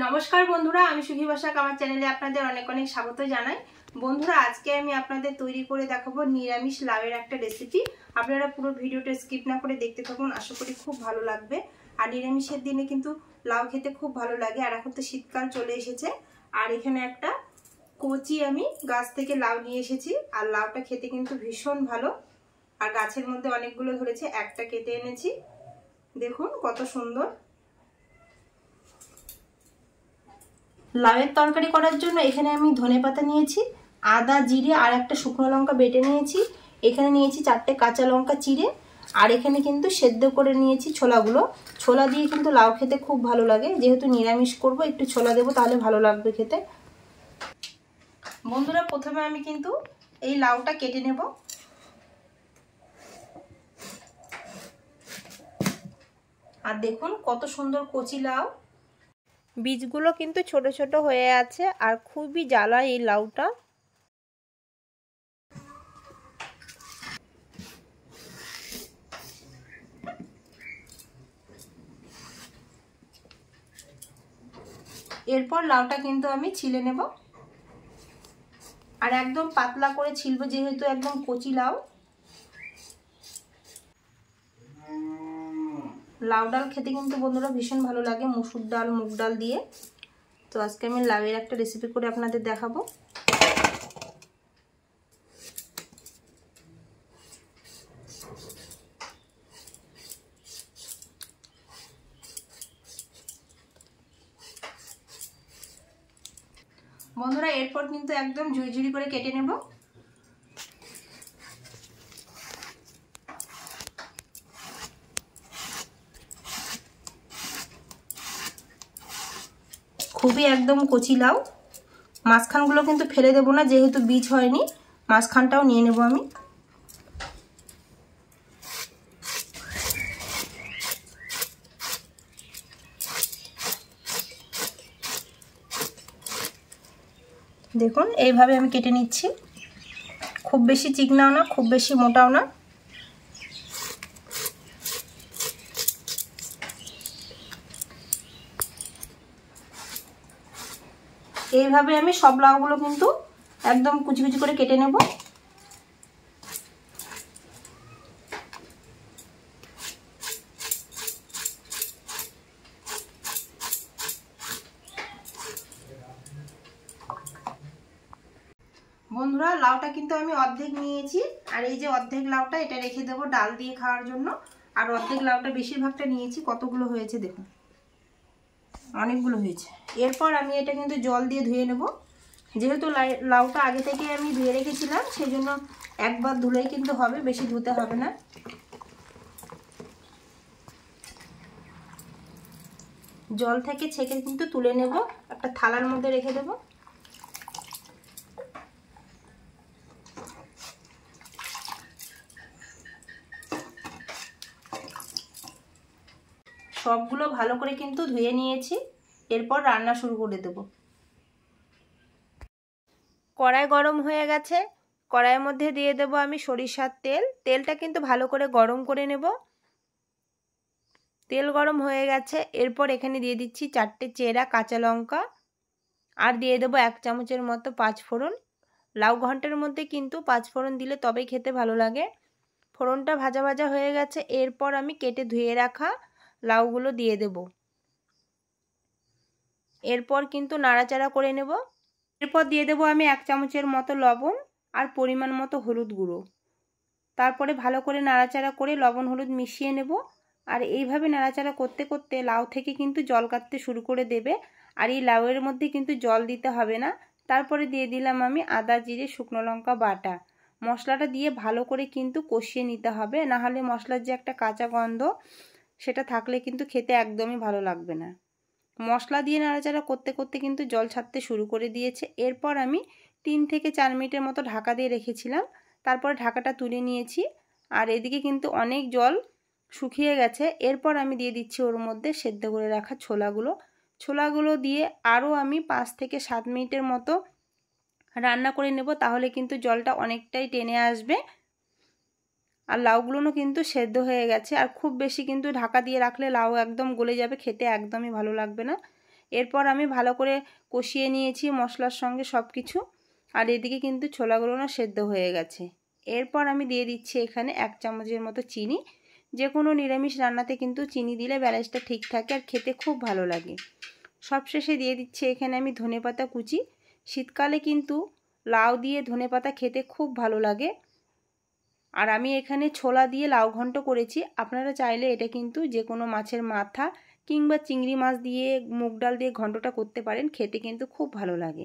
নমস্কার বন্ধুরা, আমি সুখী বসাক আমার চ্যানেলে আপনাদের অনেক অনেক স্বাগত জানাই। বন্ধুরা, আজকে আমি আপনাদের তৈরি করে দেখাবো নিরামিষ লাউয়ের একটা রেসিপি। আপনারা পুরো ভিডিওটা স্কিপ না করে দেখতে থাকুন, আশা করি খুব ভালো লাগবে। আর নিরামিষের দিনে কিন্তু লাউ খেতে খুব ভালো লাগে। আর এখন তো শীতকাল চলে এসেছে। আর এখানে একটা কচি আমি গাছ থেকে লাউ নিয়ে এসেছি। আর লাউটা খেতে কিন্তু ভীষণ ভালো। আর গাছের মধ্যে অনেকগুলো ধরেছে, একটা কেটে এনেছি। দেখুন কত সুন্দর। লাউয়ের তরকারি করার জন্য এখানে আমি ধনেপাতা নিয়েছি, আদা, জিরে আর একটা শুকনো লঙ্কা বেটে নিয়েছি। এখানে নিয়েছি 4টে কাঁচা লঙ্কা চিড়ে। আর এখানে কিন্তু সেদ্ধ করে নিয়েছি ছোলাগুলো। ছোলা দিয়ে কিন্তু লাউ খেতে খুব ভালো লাগে। যেহেতু নিরামিষ করব, একটু ছোলা দেবো, তাহলে ভালো লাগবে খেতে। বন্ধুরা, প্রথমে আমি কিন্তু এই লাউটা কেটে নেব। আর দেখুন কত সুন্দর কচি লাউ। বীজগুলো কিন্তু ছোট ছোট হয়ে আছে আর খুবই জ্বালা এই লাউটা। এরপর লাউটা কিন্তু আমি ছিলে নেব। আর একদম পাতলা করে ছিলবো, যেহেতু একদম কচি লাউ। লাউ ডাল খেতে কিন্তু বন্ধুরা ভীষণ ভালো লাগে, মসুর ডাল, মুগ ডাল দিয়ে। তো আজকে আমি লাউয়ের একটা রেসিপি করে আপনাদের দেখাবো। বন্ধুরা, এরপর কিন্তু একদম ঝুড়ি করে কেটে নেব। খুবই একদম কচি লাউ। মাঝখানগুলো কিন্তু ফেলে দেবো না, যেহেতু বীজ হয়নি। মাঝখানটাও নিয়ে নেব আমি। দেখুন এইভাবে আমি কেটে নিচ্ছি। খুব বেশি চিকনাও না, খুব বেশি মোটাও না। এইভাবে আমি সব লাউগুলো কিন্তু একদম কুচি কুচি করে কেটে নেব। বন্ধুরা, লাউটা কিন্তু আমি অর্ধেক নিয়েছি। আর এই যে অর্ধেক লাউটা, এটা রেখে দেবো ডাল দিয়ে খাওয়ার জন্য। আর অর্ধেক লাউটা বেশিরভাগটা নিয়েছি। কতগুলো হয়েছে দেখুন, অনেকগুলো হয়েছে। এরপর আমি এটা কিন্তু জল দিয়ে ধুয়ে নেব। যেহেতু লাউটা আগে থেকে আমি ধুয়ে রেখেছিলাম, সেই জন্য একবার ধুলেই কিন্তু হবে, বেশি ধুতে হবে না। জল থেকে ছেঁকে কিন্তু তুলে নেব, একটা থালার মধ্যে রেখে দেব। সবগুলো ভালো করে কিন্তু ধুয়ে নিয়েছি। এরপর রান্না শুরু করে দেব। কড়াই গরম হয়ে গেছে। কড়াইয়ের মধ্যে দিয়ে দেব আমি সরিষার তেল। তেলটা কিন্তু ভালো করে গরম করে নেব। তেল গরম হয়ে গেছে। এরপর এখানে দিয়ে দিচ্ছি 4টে চেরা কাঁচা লঙ্কা। আর দিয়ে দেবো 1 চামচের মতো 5 ফোড়ন। লাউ ঘন্টের মধ্যে কিন্তু 5 ফোড়ন দিলে তবেই খেতে ভালো লাগে। ফোড়নটা ভাজা ভাজা হয়ে গেছে। এরপর আমি কেটে ধুয়ে রাখা লাউগুলো দিয়ে দেব। এরপর কিন্তু নাড়াচাড়া করে নেব। এরপর দিয়ে দেবো আমি 1 চামচের মতো লবণ আর পরিমাণ মতো হলুদ গুঁড়ো। তারপরে ভালো করে নাড়াচাড়া করে লবণ হলুদ মিশিয়ে নেব। আর এইভাবে নাড়াচাড়া করতে করতে লাউ থেকে কিন্তু জল কাটতে শুরু করে দেবে। আর এই লাউয়ের মধ্যে কিন্তু জল দিতে হবে না। তারপরে দিয়ে দিলাম আমি আদা, জিরে, শুকনো লঙ্কা বাটা। মশলাটা দিয়ে ভালো করে কিন্তু কষিয়ে নিতে হবে, না হলে মশলার যে একটা কাঁচা গন্ধ, সেটা থাকলে কিন্তু খেতে একদমই ভালো লাগবে না। মশলা দিয়ে নাড়াচাড়া করতে করতে কিন্তু জল ছাড়তে শুরু করে দিয়েছে। এরপর আমি 3 থেকে 4 মিনিটের মতো ঢাকা দিয়ে রেখেছিলাম। তারপর ঢাকাটা তুলে নিয়েছি। আর এদিকে কিন্তু অনেক জল শুকিয়ে গেছে। এরপর আমি দিয়ে দিচ্ছি ওর মধ্যে সেদ্ধ করে রাখা ছোলাগুলো দিয়ে আরও আমি 5 থেকে 7 মিনিটের মতো রান্না করে নেব। তাহলে কিন্তু জলটা অনেকটাই টেনে আসবে। আর লাউগুলোও কিন্তু সেদ্ধ হয়ে গেছে। আর খুব বেশি কিন্তু ঢাকা দিয়ে রাখলে লাউ একদম গলে যাবে, খেতে একদমই ভালো লাগবে না। এরপর আমি ভালো করে কষিয়ে নিয়েছি মশলার সঙ্গে সব কিছু। আর এদিকে কিন্তু ছোলাগুলো না সেদ্ধ হয়ে গেছে। এরপর আমি দিয়ে দিচ্ছি এখানে 1 চামচের মতো চিনি। যে কোনো নিরামিষ রান্নাতে কিন্তু চিনি দিলে ব্যালেন্সটা ঠিক থাকে আর খেতে খুব ভালো লাগে। সবশেষে দিয়ে দিচ্ছি এখানে আমি ধনেপাতা কুচি। শীতকালে কিন্তু লাউ দিয়ে ধনেপাতা খেতে খুব ভালো লাগে। আর আমি এখানে ছোলা দিয়ে লাউ ঘন্ট করেছি। আপনারা চাইলে এটা কিন্তু যে কোনো মাছের মাথা কিংবা চিংড়ি মাছ দিয়ে মুগ ডাল দিয়ে ঘন্টটা করতে পারেন, খেতে কিন্তু খুব ভালো লাগে।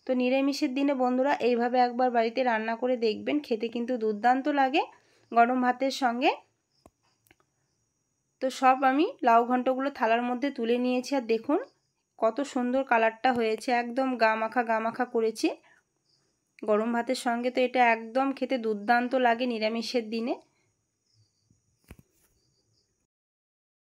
তো নিরামিষের দিনে বন্ধুরা এইভাবে একবার বাড়িতে রান্না করে দেখবেন, খেতে কিন্তু দুর্দান্ত লাগে গরম ভাতের সঙ্গে। তো সব আমি লাউ ঘন্টগুলো থালার মধ্যে তুলে নিয়েছি। আর দেখুন কত সুন্দর কালারটা হয়েছে, একদম গা মাখা করেছি গরম ভাতের সঙ্গে। তো এটা একদম খেতে দুর্দান্ত লাগে নিরামিষের দিনে।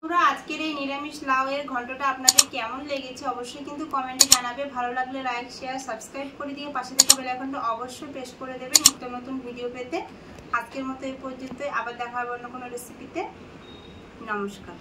পুরো আজকের এই নিরামিষ লাউ এর ঘন্টটা আপনাদের কেমন লেগেছে অবশ্যই কিন্তু কমেন্টে জানাবে। ভালো লাগলে লাইক শেয়ার সাবস্ক্রাইব করে দিয়ে পাশে থাকা বেল আইকনটা অবশ্যই প্রেস করে দেবে নিত্য নতুন ভিডিও পেতে। আজকের মতো এই পর্যন্ত, আবার দেখা হবে অন্য কোনো রেসিপিতে। নমস্কার।